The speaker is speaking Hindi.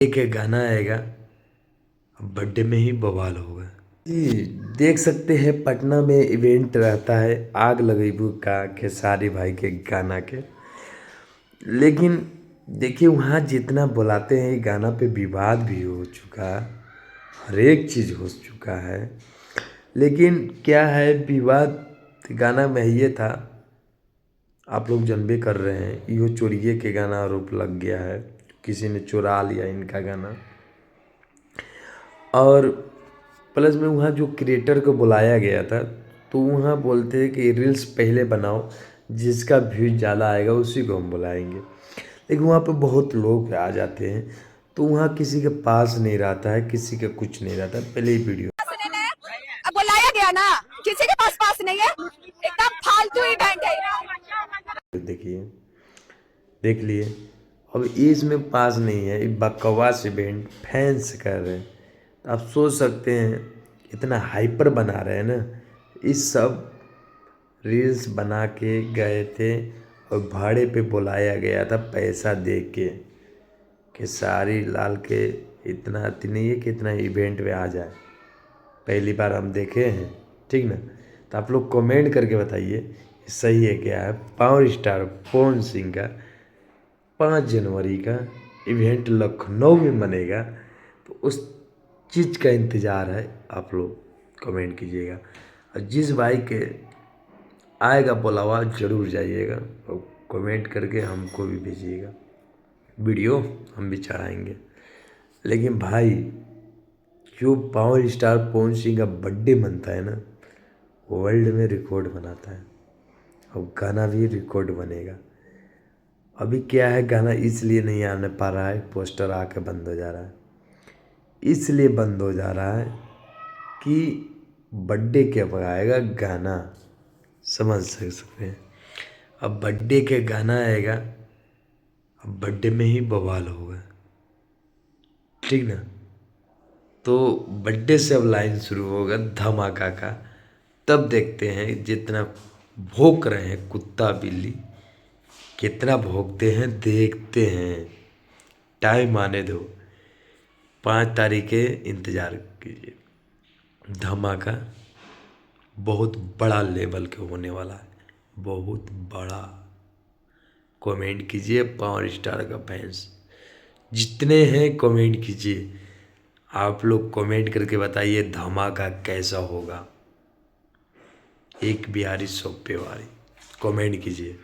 एक गाना आएगा, बर्थडे में ही बवाल होगा जी। देख सकते हैं पटना में इवेंट रहता है आग लगेबू का खेसारी भाई के गाना के। लेकिन देखिए वहाँ जितना बुलाते हैं गाना पे विवाद भी हो चुका, हर एक चीज़ हो चुका है। लेकिन क्या है विवाद गाना में ये था, आप लोग जानबे कर रहे हैं, इहो चोरिए के गाना आरोप लग गया है, किसी ने चुरा लिया इनका गाना। और प्लस में वहाँ जो क्रिएटर को बुलाया गया था तो वहाँ बोलते हैं कि रील्स पहले बनाओ, जिसका व्यूज ज़्यादा आएगा उसी को हम बुलाएंगे। लेकिन वहाँ पे बहुत लोग आ जाते हैं तो वहाँ किसी के पास नहीं रहता है, किसी का कुछ नहीं रहता। पहले ही वीडियो अब बुलाया गया ना, किसी के पास नहीं है, एकदम फालतू इवेंट है। देखिए, देख लिए। अब इसमें पास नहीं है, बकवास इवेंट फैंस कर रहे हैं। तो आप सोच सकते हैं इतना हाइपर बना रहे हैं ना, इस सब रील्स बना के गए थे और भाड़े पे बुलाया गया था पैसा दे के कि सारी लाल के इतना नहीं है कि इतना इवेंट में आ जाए। पहली बार हम देखे हैं, ठीक ना। तो आप लोग कमेंट करके बताइए सही है क्या है। पावर स्टार पवन सिंह का 5 जनवरी का इवेंट लखनऊ में बनेगा, तो उस चीज़ का इंतज़ार है। आप लोग कमेंट कीजिएगा और जिस भाई के आएगा बुलावा ज़रूर जाइएगा और कमेंट करके हमको भी भेजिएगा, वीडियो हम भी चढ़ाएंगे। लेकिन भाई जो पावर स्टार पवन सिंह का बर्थडे मनता है ना, वर्ल्ड में रिकॉर्ड बनाता है और गाना भी रिकॉर्ड बनेगा। अभी क्या है, गाना इसलिए नहीं आने पा रहा है, पोस्टर आके बंद हो जा रहा है। इसलिए बंद हो जा रहा है कि बर्थडे कब आएगा गाना, समझ सकते हैं। अब बर्थडे के गाना आएगा, अब बर्थडे में ही बवाल होगा, ठीक ना। तो बर्थडे से अब लाइन शुरू होगा धमाका का, तब देखते हैं जितना भौंक रहे हैं कुत्ता बिल्ली, कितना भौंकते हैं देखते हैं। टाइम आने दो, 5 तारीख के इंतज़ार कीजिए। धमाका बहुत बड़ा लेवल के होने वाला है, बहुत बड़ा। कमेंट कीजिए पावर स्टार का फैंस जितने हैं, कमेंट कीजिए। आप लोग कमेंट करके बताइए धमाका कैसा होगा। एक बिहारी 100 पे वाली कमेंट कीजिए।